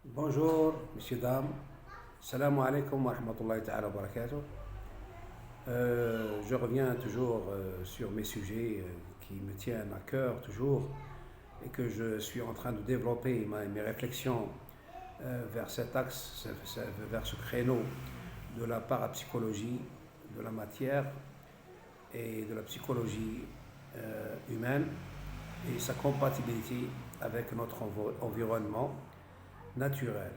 Bonjour, messieurs, dames. Salam alaikum wa rahmatullahi ta'ala wa barakatuh. Je reviens toujours sur mes sujets qui me tiennent à cœur toujours et que je suis en train de développer mes réflexions vers cet axe, vers ce créneau de la parapsychologie, de la matière et de la psychologie humaine et sa compatibilité avec notre environnement naturel.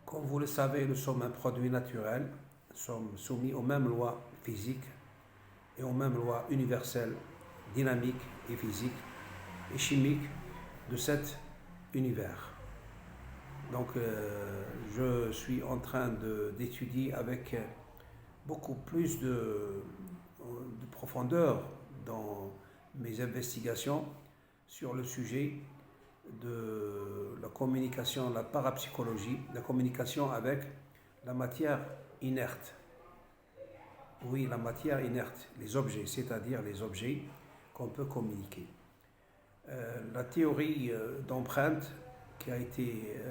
Comme vous le savez, nous sommes un produit naturel, nous sommes soumis aux mêmes lois physiques et aux mêmes lois universelles, dynamiques et physiques et chimiques de cet univers. Donc je suis en train d'étudier avec beaucoup plus de profondeur dans mes investigations sur le sujet de la communication, la parapsychologie, la communication avec la matière inerte. Oui, la matière inerte, les objets, c'est-à-dire les objets qu'on peut communiquer. La théorie d'empreinte qui a été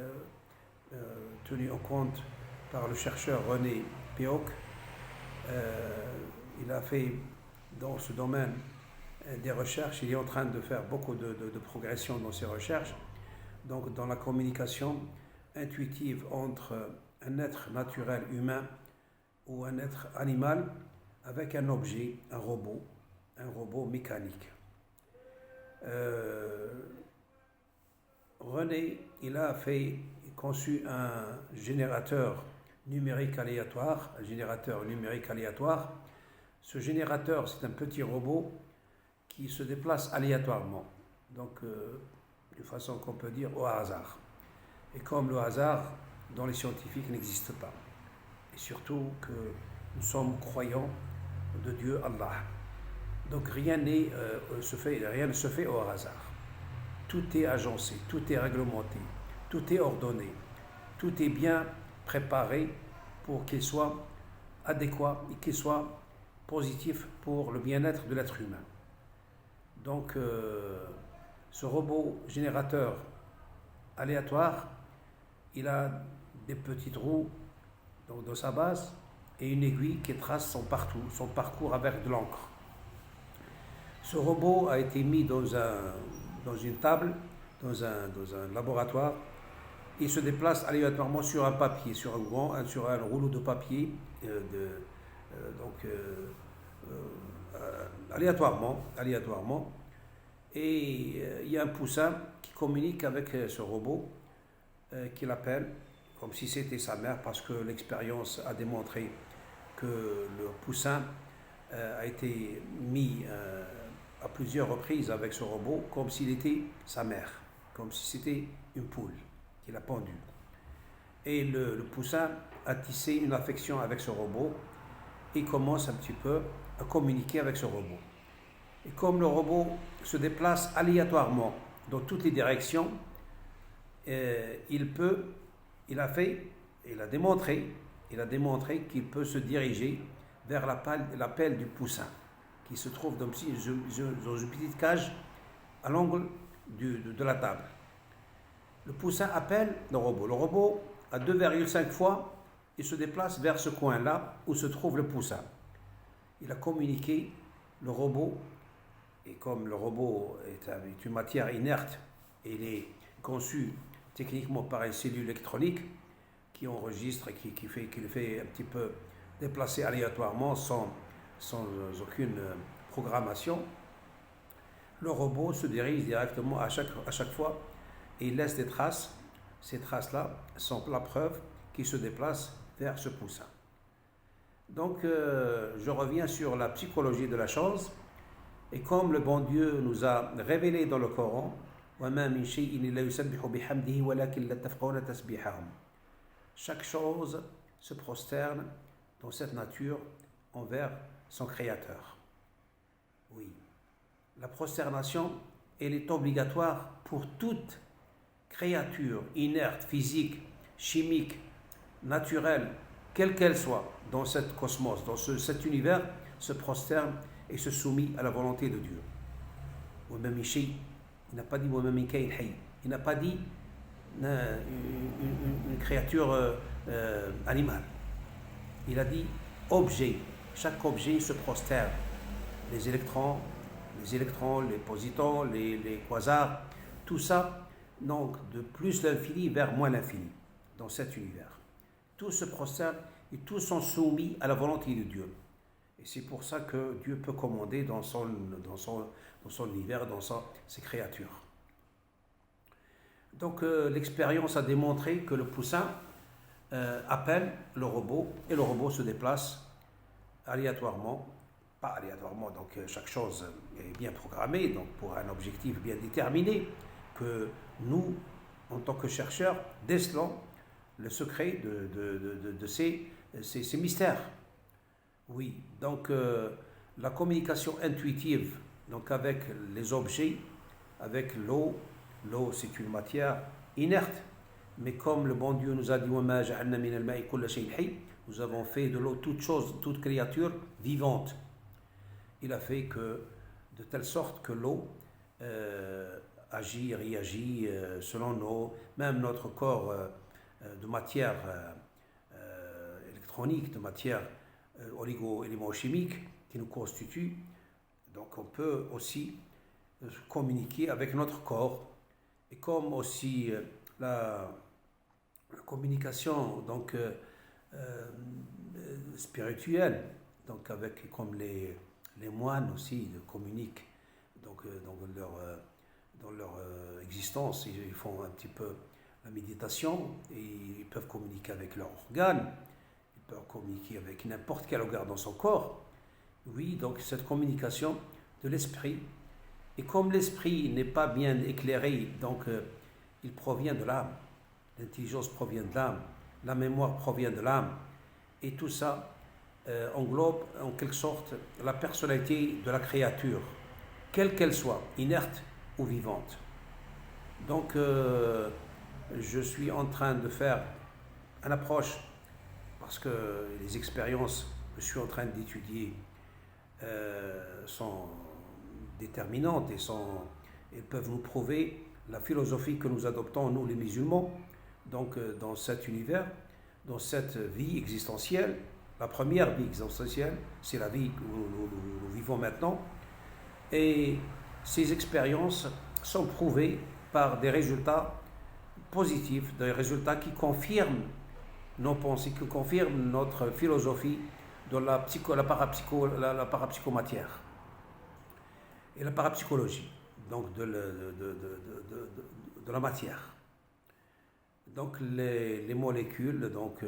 tenue en compte par le chercheur René Péoc, il a fait dans ce domaine des recherches, il est en train de faire beaucoup de progression dans ses recherches, donc dans la communication intuitive entre un être naturel humain ou un être animal avec un objet, un robot mécanique. René, il a conçu un générateur numérique aléatoire, Ce générateur, c'est un petit robot qui se déplace aléatoirement, donc de façon qu'on peut dire au hasard. Et comme le hasard, dans les scientifiques, n'existe pas. Et surtout que nous sommes croyants de Dieu Allah. Donc rien ne se fait au hasard. Tout est agencé, tout est réglementé, tout est ordonné, tout est bien préparé pour qu'il soit adéquat et qu'il soit positif pour le bien-être de l'être humain. Donc, ce robot générateur aléatoire, il a des petites roues donc, dans sa base et une aiguille qui trace son parcours avec de l'encre. Ce robot a été mis dans une table, dans un laboratoire. Il se déplace aléatoirement sur un papier, sur un rouleau de papier, aléatoirement. Et il y a un poussin qui communique avec ce robot qu'il appelle comme si c'était sa mère, parce que l'expérience a démontré que le poussin a été mis à plusieurs reprises avec ce robot comme s'il était sa mère, comme si c'était une poule qu'il a pendue. Et le poussin a tissé une affection avec ce robot et commence un petit peu à communiquer avec ce robot. Et comme le robot se déplace aléatoirement dans toutes les directions, il a démontré qu'il peut se diriger vers la pelle du poussin, qui se trouve dans une petite cage à l'angle de la table. Le poussin appelle le robot. Le robot, à 2,5 fois, il se déplace vers ce coin-là où se trouve le poussin. Il a communiqué, le robot, et comme le robot est une matière inerte, et il est conçu techniquement par une cellule électronique qui enregistre, qui le fait un petit peu déplacer aléatoirement sans aucune programmation, le robot se dirige directement à chaque fois et il laisse des traces. Ces traces-là sont la preuve qu'il se déplace vers ce poussin. Donc, je reviens sur la psychologie de la chose. Et comme le bon Dieu nous a révélé dans le Coran, chaque chose se prosterne dans cette nature envers son Créateur. Oui, la prosternation, elle est obligatoire pour toute créature inerte, physique, chimique, naturelle, quelle qu'elle soit, dans cet cosmos, dans cet univers, se prosterne et se soumet à la volonté de Dieu. Il n'a pas dit il n'a pas dit une créature animale. Il a dit objet. Chaque objet se prosterne. Les électrons, les positons, les quasars, tout ça, donc de plus l'infini vers moins l'infini, dans cet univers. Tout se prosterne et tous sont soumis à la volonté de Dieu. Et c'est pour ça que Dieu peut commander dans son univers, dans ses créatures. Donc l'expérience a démontré que le poussin appelle le robot et le robot se déplace aléatoirement, pas aléatoirement, donc chaque chose est bien programmée, donc pour un objectif bien déterminé, que nous, en tant que chercheurs, décelons le secret de ces mystères. Oui, donc la communication intuitive, donc avec les objets, avec l'eau. L'eau, c'est une matière inerte, mais comme le bon Dieu nous a dit, nous avons fait de l'eau toute chose, toute créature vivante. Il a fait que, de telle sorte que l'eau agit, réagit selon même notre corps de matière électronique, de matière oligo-élément-chimique qui nous constitue. Donc on peut aussi communiquer avec notre corps. Et comme aussi la communication donc, spirituelle, donc comme les moines aussi communiquent donc, dans leur existence, ils font un petit peu la méditation et ils peuvent communiquer avec leurs organes, ils peuvent communiquer avec n'importe quel organe dans son corps. Oui, donc cette communication de l'esprit. Et comme l'esprit n'est pas bien éclairé, donc il provient de l'âme. L'intelligence provient de l'âme, la mémoire provient de l'âme. Et tout ça englobe en quelque sorte la personnalité de la créature, quelle qu'elle soit, inerte ou vivante. Donc je suis en train de faire une approche, parce que les expériences que je suis en train d'étudier sont déterminantes et elles peuvent nous prouver la philosophie que nous adoptons, nous les musulmans, donc dans cet univers, dans cette vie existentielle. La première vie existentielle, c'est la vie que nous vivons maintenant. Et ces expériences sont prouvées par des résultats positifs, des résultats qui confirment nos pensées, qui confirment notre philosophie de la parapsychomatière et la parapsychologie, donc de la matière. Donc les molécules, donc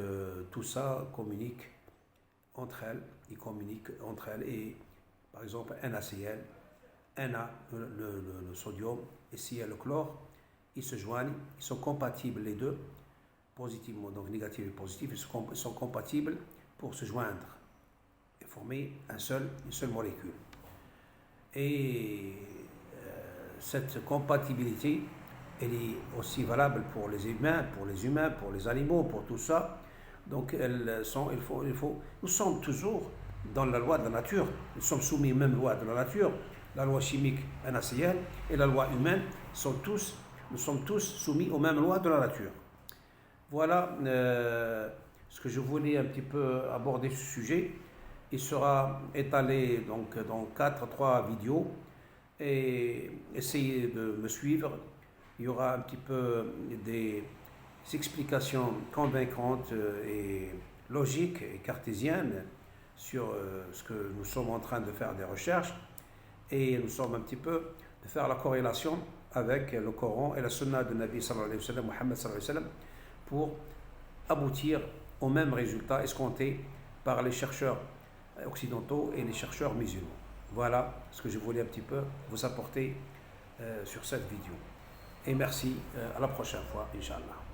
tout ça communique entre elles, ils communiquent entre elles, et par exemple NaCl, Na, le sodium, et Cl, le chlore, ils se joignent, ils sont compatibles les deux, positivement, donc négatif et positif, ils sont compatibles pour se joindre et former une seule molécule. Et cette compatibilité, elle est aussi valable pour les humains, pour les animaux, pour tout ça. Donc nous sommes toujours dans la loi de la nature, nous sommes soumis aux mêmes lois de la nature, la loi chimique NaCl et la loi humaine, nous sommes tous soumis aux mêmes lois de la nature. Voilà ce que je voulais un petit peu aborder ce sujet. Il sera étalé donc dans 3 vidéos, et essayez de me suivre. Il y aura un petit peu des explications convaincantes et logiques et cartésiennes sur ce que nous sommes en train de faire des recherches, et nous sommes un petit peu de faire la corrélation avec le Coran et la Sunna de Nabi sallallahu alayhi wa sallam, Muhammad sallallahu alayhi wa sallam, pour aboutir aux mêmes résultats escomptés par les chercheurs occidentaux et les chercheurs musulmans. Voilà ce que je voulais un petit peu vous apporter sur cette vidéo. Et merci, à la prochaine fois, Inch'Allah.